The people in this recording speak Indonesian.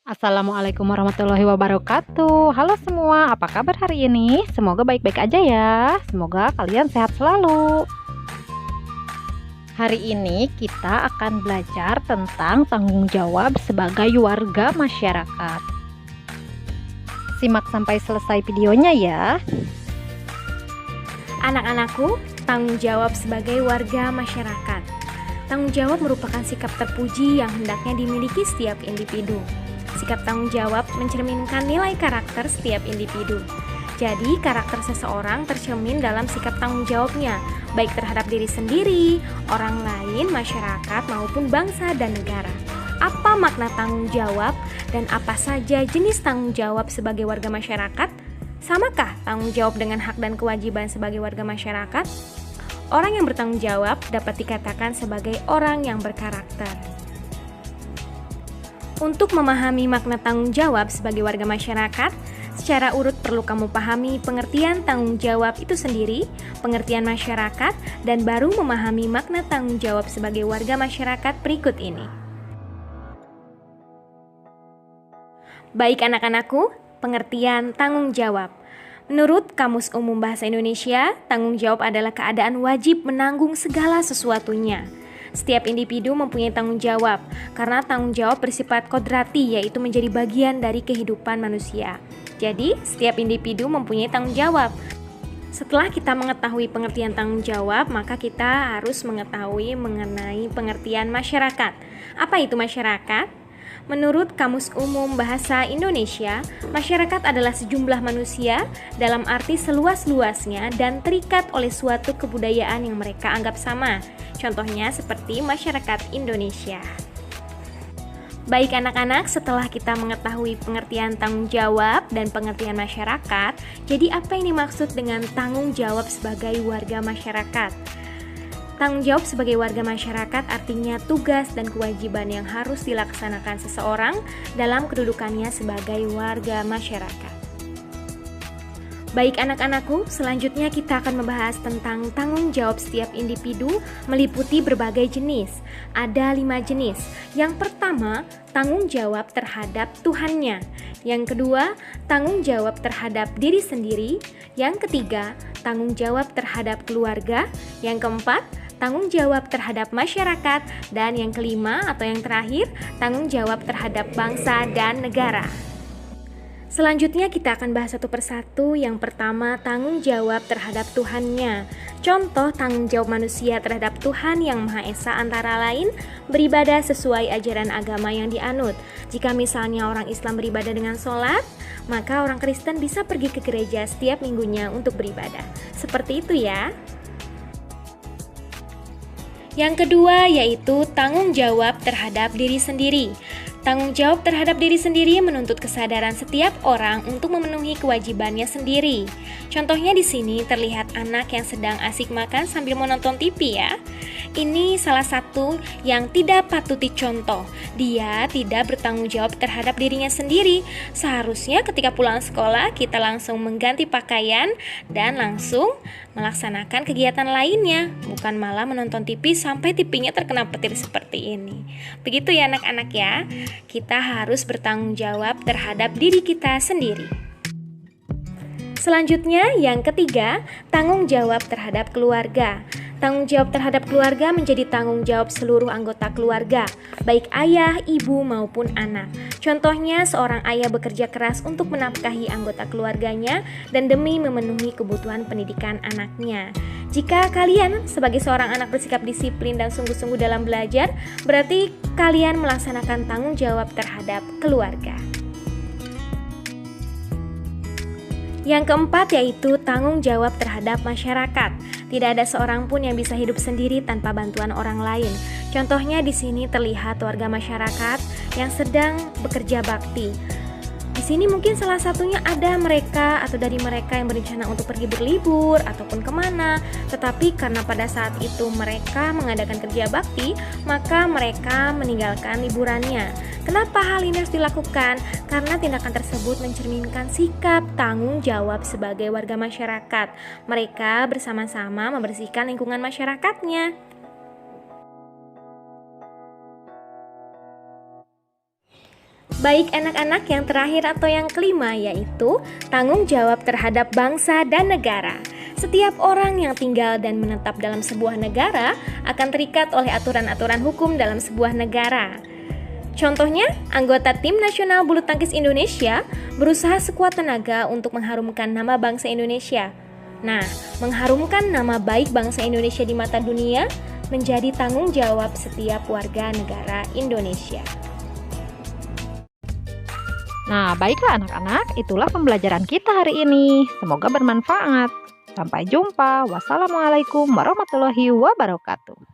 Assalamualaikum warahmatullahi wabarakatuh. Halo semua, apa kabar hari ini? Semoga baik-baik aja ya. Semoga kalian sehat selalu. Hari ini kita akan belajar tentang tanggung jawab sebagai warga masyarakat. Simak sampai selesai videonya ya. Anak-anakku, tanggung jawab sebagai warga masyarakat. Tanggung jawab merupakan sikap terpuji yang hendaknya dimiliki setiap individu. Sikap tanggung jawab mencerminkan nilai karakter setiap individu. Jadi, karakter seseorang tercermin dalam sikap tanggung jawabnya, baik terhadap diri sendiri, orang lain, masyarakat, maupun bangsa dan negara. Apa makna tanggung jawab dan apa saja jenis tanggung jawab sebagai warga masyarakat? Samakah tanggung jawab dengan hak dan kewajiban sebagai warga masyarakat? Orang yang bertanggung jawab dapat dikatakan sebagai orang yang berkarakter. Untuk memahami makna tanggung jawab sebagai warga masyarakat, secara urut perlu kamu pahami pengertian tanggung jawab itu sendiri, pengertian masyarakat, dan baru memahami makna tanggung jawab sebagai warga masyarakat berikut ini. Baik anak-anakku, pengertian tanggung jawab. Menurut Kamus Umum Bahasa Indonesia, tanggung jawab adalah keadaan wajib menanggung segala sesuatunya. Setiap individu mempunyai tanggung jawab, karena tanggung jawab bersifat kodrati, yaitu menjadi bagian dari kehidupan manusia. Jadi, setiap individu mempunyai tanggung jawab. Setelah kita mengetahui pengertian tanggung jawab, maka kita harus mengetahui mengenai pengertian masyarakat. Apa itu masyarakat? Menurut Kamus Umum Bahasa Indonesia, masyarakat adalah sejumlah manusia dalam arti seluas-luasnya dan terikat oleh suatu kebudayaan yang mereka anggap sama. Contohnya seperti masyarakat Indonesia. Baik anak-anak, setelah kita mengetahui pengertian tanggung jawab dan pengertian masyarakat, jadi apa yang dimaksud dengan tanggung jawab sebagai warga masyarakat? Tanggung jawab sebagai warga masyarakat artinya tugas dan kewajiban yang harus dilaksanakan seseorang dalam kedudukannya sebagai warga masyarakat. Baik anak-anakku, selanjutnya kita akan membahas tentang tanggung jawab setiap individu meliputi berbagai jenis. Ada 5 jenis. Yang pertama, tanggung jawab terhadap Tuhannya. Yang kedua, tanggung jawab terhadap diri sendiri. Yang ketiga, tanggung jawab terhadap keluarga. Yang keempat, tanggung jawab terhadap masyarakat. Dan yang kelima atau yang terakhir, tanggung jawab terhadap bangsa dan negara. Selanjutnya kita akan bahas satu persatu. Yang pertama, tanggung jawab terhadap Tuhannya. Contoh tanggung jawab manusia terhadap Tuhan Yang Maha Esa antara lain beribadah sesuai ajaran agama yang dianut. Jika misalnya orang Islam beribadah dengan sholat, maka orang Kristen bisa pergi ke gereja setiap minggunya untuk beribadah. Seperti itu ya. Yang kedua yaitu tanggung jawab terhadap diri sendiri. Tanggung jawab terhadap diri sendiri menuntut kesadaran setiap orang untuk memenuhi kewajibannya sendiri. Contohnya di sini terlihat anak yang sedang asik makan sambil menonton TV ya. Ini salah satu yang tidak patut dicontoh. Dia tidak bertanggung jawab terhadap dirinya sendiri. Seharusnya ketika pulang sekolah kita langsung mengganti pakaian dan langsung melaksanakan kegiatan lainnya, bukan malah menonton TV sampai TV-nya terkena petir seperti ini. Begitu ya anak-anak ya. Kita harus bertanggung jawab terhadap diri kita sendiri. Selanjutnya, yang ketiga, tanggung jawab terhadap keluarga. Tanggung jawab terhadap keluarga menjadi tanggung jawab seluruh anggota keluarga, baik ayah, ibu, maupun anak. Contohnya, seorang ayah bekerja keras untuk menafkahi anggota keluarganya dan demi memenuhi kebutuhan pendidikan anaknya. Jika kalian sebagai seorang anak bersikap disiplin dan sungguh-sungguh dalam belajar, berarti kalian melaksanakan tanggung jawab terhadap keluarga. Yang keempat yaitu tanggung jawab terhadap masyarakat. Tidak ada seorang pun yang bisa hidup sendiri tanpa bantuan orang lain. Contohnya di sini terlihat warga masyarakat yang sedang bekerja bakti. Di sini mungkin salah satunya ada mereka atau dari mereka yang berencana untuk pergi berlibur ataupun kemana. Tetapi karena pada saat itu mereka mengadakan kerja bakti, maka mereka meninggalkan liburannya. Kenapa hal ini harus dilakukan? Karena tindakan tersebut mencerminkan sikap tanggung jawab sebagai warga masyarakat. Mereka bersama-sama membersihkan lingkungan masyarakatnya. Baik anak-anak, yang terakhir atau yang kelima yaitu tanggung jawab terhadap bangsa dan negara. Setiap orang yang tinggal dan menetap dalam sebuah negara akan terikat oleh aturan-aturan hukum dalam sebuah negara. Contohnya, anggota Tim Nasional Bulu Tangkis Indonesia berusaha sekuat tenaga untuk mengharumkan nama bangsa Indonesia. Nah, mengharumkan nama baik bangsa Indonesia di mata dunia menjadi tanggung jawab setiap warga negara Indonesia. Nah, baiklah anak-anak, itulah pembelajaran kita hari ini. Semoga bermanfaat. Sampai jumpa. Wassalamualaikum warahmatullahi wabarakatuh.